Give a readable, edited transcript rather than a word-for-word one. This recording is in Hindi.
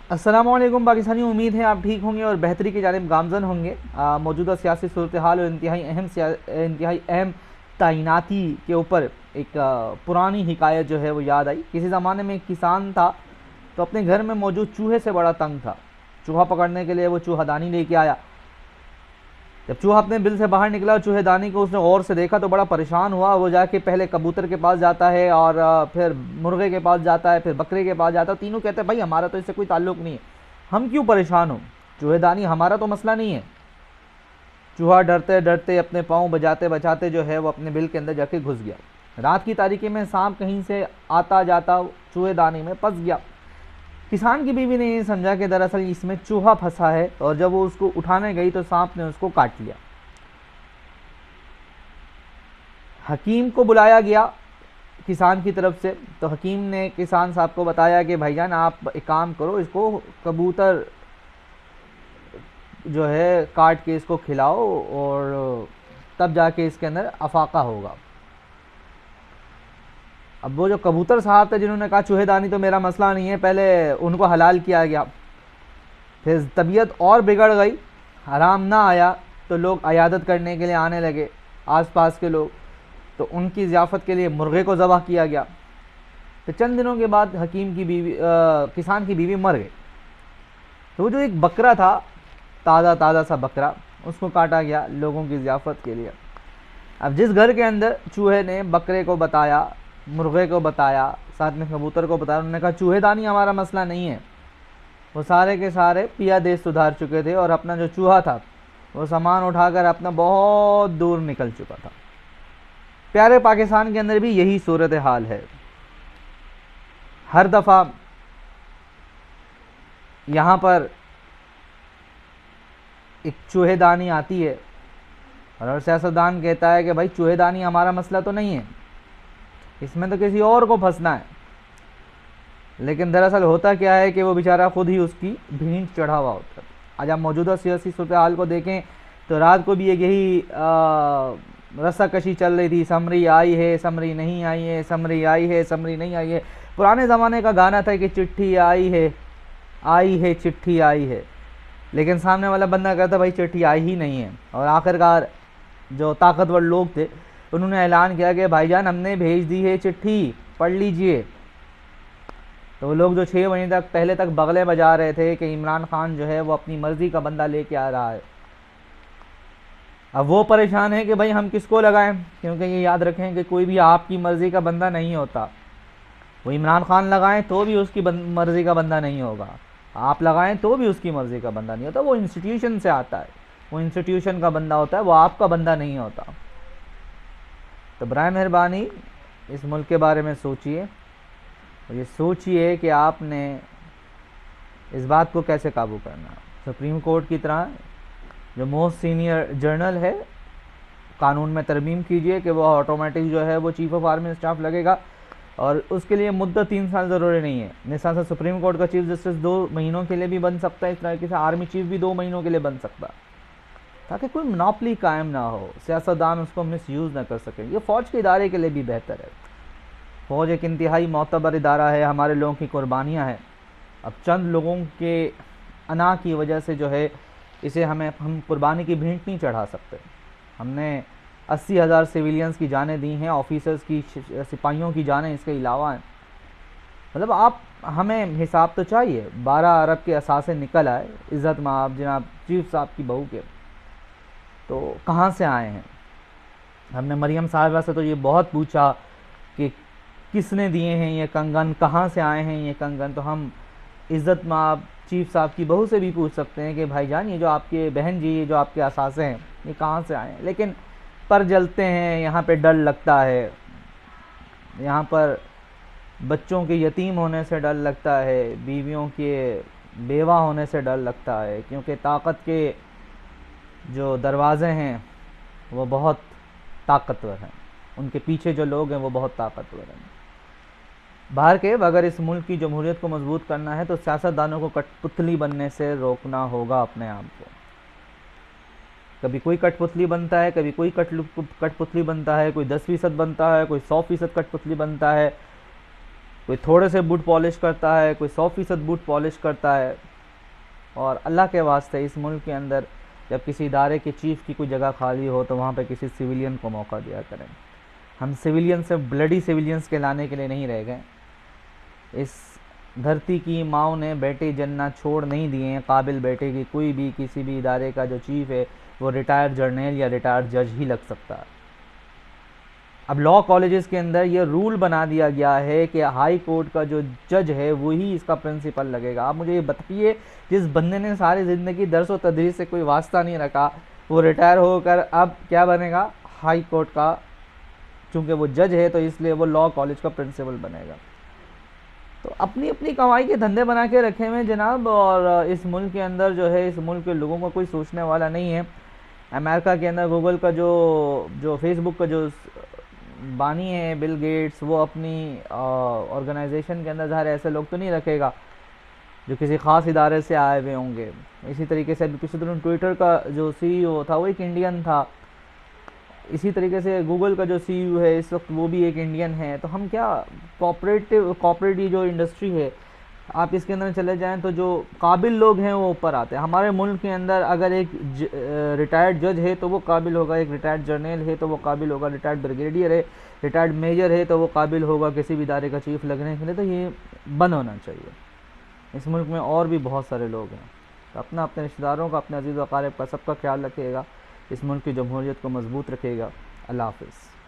अस्सलामुअलैकुम पाकिस्तानी, उम्मीद है आप ठीक होंगे और बेहतरी की जानिब गामजन होंगे। मौजूदा सियासी सूरत हाल और इंतहाई अहम तैनाती के ऊपर एक पुरानी हिकायत जो है वो याद आई। किसी ज़माने में एक किसान था तो अपने घर में मौजूद चूहे से बड़ा तंग था। चूहा पकड़ने के लिए वो चूहादानी लेके आया। जब चूहा अपने बिल से बाहर निकला, चूहेदानी को उसने गौर से देखा तो बड़ा परेशान हुआ। वो जाके पहले कबूतर के पास जाता है और फिर मुर्गे के पास जाता है, फिर बकरे के पास जाता है। तीनों कहते हैं भाई हमारा तो इससे कोई ताल्लुक नहीं है, हम क्यों परेशान हो, चूहेदानी हमारा तो मसला नहीं है। चूहा डरते डरते अपने पाँव बजाते बजाते जो है वो अपने बिल के अंदर जाके घुस गया। रात की तारीकी में सांप कहीं से आता जाता चूहेदानी में फंस गया। किसान की बीवी ने ये समझा कि दरअसल इसमें चूहा फंसा है, और जब वो उसको उठाने गई तो सांप ने उसको काट लिया। हकीम को बुलाया गया किसान की तरफ से, तो हकीम ने किसान साहब को बताया कि भाईजान आप एक काम करो, इसको कबूतर जो है काट के इसको खिलाओ और तब जाके इसके अंदर अफाका होगा। अब वो जो कबूतर साहब थे जिन्होंने कहा चूहेदानी तो मेरा मसला नहीं है, पहले उनको हलाल किया गया। फिर तबीयत और बिगड़ गई, आराम ना आया तो लोग अयादत करने के लिए आने लगे, आसपास के लोग। तो उनकी ज़ियाफ़त के लिए मुर्गे को ज़बह किया गया। तो चंद दिनों के बाद किसान की बीवी मर गई। तो वो जो एक बकरा था, ताज़ा ताज़ा सा बकरा, उसको काटा गया लोगों की ज़ियाफ़त के लिए। अब जिस घर के अंदर चूहे ने बकरे को बताया, मुर्गे को बताया, साथ में कबूतर को बताया, उन्होंने कहा चूहेदानी हमारा मसला नहीं है। वो सारे के सारे पिया देश सुधार चुके थे और अपना जो चूहा था वो सामान उठाकर अपना बहुत दूर निकल चुका था। प्यारे पाकिस्तान के अंदर भी यही सूरत हाल है। हर दफ़ा यहाँ पर एक चूहेदानी आती है और सियासतदान कहता है कि भाई चूहेदानी हमारा मसला तो नहीं है, इसमें तो किसी और को फंसना है। लेकिन दरअसल होता क्या है कि वो बेचारा खुद ही उसकी भींट चढ़ा हुआ होता है। आज आप मौजूदा सियासी सूरत हाल को देखें तो रात को भी एक यही रस्साकशी चल रही थी, समरी आई है, समरी नहीं आई है, समरी आई है, समरी नहीं आई है। पुराने ज़माने का गाना था कि चिट्ठी आई है, चिट्ठी आई है। लेकिन सामने वाला बंदा कहता भाई चिट्ठी आई ही नहीं है। और आखिरकार जो ताकतवर लोग थे उन्होंने ऐलान किया कि भाईजान हमने भेज दी है चिट्ठी, पढ़ लीजिए। तो वो लोग जो 6 महीने तक पहले तक बगले बजा रहे थे कि इमरान खान जो है वो अपनी मर्ज़ी का बंदा लेके आ रहा है, अब वो परेशान है कि भाई हम किसको लगाएं। क्योंकि ये याद रखें कि कोई भी आपकी मर्ज़ी का बंदा नहीं होता। वो इमरान खान लगाएं तो भी उसकी मर्ज़ी का बंदा नहीं होगा, आप लगाएं तो भी उसकी मर्ज़ी का बंदा नहीं होता। वो इंस्टीट्यूशन से आता है, वो इंस्टीट्यूशन का बंदा होता है, वो आपका बंदा नहीं होता। तो बराए मेहरबानी इस मुल्क के बारे में सोचिए और ये सोचिए कि आपने इस बात को कैसे काबू करना। सुप्रीम कोर्ट की तरह जो मोस्ट सीनियर जर्नल है, कानून में तरमीम कीजिए कि वो ऑटोमेटिक जो है वो चीफ ऑफ आर्मी स्टाफ लगेगा, और उसके लिए मुद्दत 3 साल ज़रूरी नहीं है। मिसाल से सुप्रीम कोर्ट का चीफ जस्टिस 2 महीनों के लिए भी बन सकता है, इस तरीके से आर्मी चीफ भी 2 महीनों के लिए बन सकता है, ताकि कोई मोनोपोली कायम ना हो, सियासतदान उसको मिसयूज़ ना कर सके। ये फ़ौज के इदारे के लिए भी बेहतर है। फ़ौज एक इंतहाई मोतबर इदारा है, हमारे लोगों की कुर्बानियाँ हैं। अब चंद लोगों के अना की वजह से जो है इसे हम कुर्बानी की भींट नहीं चढ़ा सकते। हमने 80,000 सिविलियंस की जानें दी हैं, ऑफिसर्स की, सिपाहियों की जानें इसके अलावा हैं। मतलब आप हमें हिसाब तो चाहिए। 12 अरब के असासे निकल आए इज़्ज़त माब जनाब चीफ साहब की बहू के, तो कहाँ से आए हैं। हमने मरियम साहिबा से तो ये बहुत पूछा कि किसने दिए हैं ये कंगन, कहाँ से आए हैं ये कंगन। तो हम इज़्ज़त माब चीफ साहब की बहू से भी पूछ सकते हैं कि भाईजान ये जो आपके बहन जी, ये जो आपके असासे हैं ये कहाँ से आए हैं। लेकिन पर जलते हैं, यहाँ पे डर लगता है, यहाँ पर बच्चों के यतीम होने से डर लगता है, बीवियों के बेवा होने से डर लगता है, क्योंकि ताकत के जो दरवाज़े हैं वो बहुत ताकतवर हैं, उनके पीछे जो लोग हैं वो बहुत ताकतवर हैं। बाहर के अगर इस मुल्क की जमहूरियत को मजबूत करना है तो सियासतदानों को कठपुतली बनने से रोकना होगा अपने आप को। कभी कोई कठपुतली बनता है, कभी कोई कठपुतली बनता है, कोई 10% बनता है, कोई 100% कठपुतली बनता है। कोई थोड़े से बूट पॉलिश करता है, कोई 100% बूट पॉलिश करता है। और अल्लाह के वास्ते इस मुल्क के अंदर जब किसी इदारे के चीफ़ की कोई जगह खाली हो तो वहाँ पे किसी सिविलियन को मौका दिया करें। हम सिविलियन से ब्लडी सिविलियंस के लाने के लिए नहीं रह गए। इस धरती की माओ ने बेटे जन्नत छोड़ नहीं दिए हैं काबिल बेटे की। कोई भी किसी भी इदारे का जो चीफ़ है वो रिटायर्ड जर्नल या रिटायर्ड जज ही लग सकता है। अब लॉ कॉलेजेस के अंदर ये रूल बना दिया गया है कि हाई कोर्ट का जो जज है वही इसका प्रिंसिपल लगेगा। आप मुझे ये बताइए, जिस बंदे ने सारी ज़िंदगी दरस व तदरीस से कोई वास्ता नहीं रखा, वो रिटायर होकर अब क्या बनेगा? हाई कोर्ट का, चूँकि वो जज है तो इसलिए वो लॉ कॉलेज का प्रिंसिपल बनेगा। तो अपनी अपनी कमाई के धंधे बना के रखे हुए जनाब, और इस मुल्क के अंदर जो है, इस मुल्क के लोगों का कोई सोचने वाला नहीं है। अमेरिका के अंदर गूगल का जो फेसबुक का जो बानी है बिल गेट्स, वो अपनी ऑर्गेनाइजेशन के अंदर ज़ाहिर ऐसे लोग तो नहीं रखेगा जो किसी ख़ास इदारे से आए हुए होंगे। इसी तरीके से अभी पिछले दिनों ट्विटर का जो सीईओ था वो एक इंडियन था। इसी तरीके से गूगल का जो सीईओ है इस वक्त वो भी एक इंडियन है। तो हम क्या कॉर्पोरेट जो इंडस्ट्री है, आप इसके अंदर चले जाएं तो जो काबिल लोग हैं वो ऊपर आते हैं। हमारे मुल्क के अंदर अगर एक रिटायर्ड जज है तो वो काबिल होगा, एक रिटायर्ड जर्नल है तो वो काबिल होगा, रिटायर्ड ब्रिगेडियर है, रिटायर्ड मेजर है तो वो काबिल होगा किसी भी इदारे का चीफ लगने के लिए। तो ये बंद होना चाहिए। इस मुल्क में और भी बहुत सारे लोग हैं, तो अपना अपने रिश्तेदारों का, अपने अजीज़ व अकारिब का, सबका ख्याल रखिएगा। इस मुल्क की जमहूरियत को मजबूत रखिएगा। अल्लाह हाफ़िज़।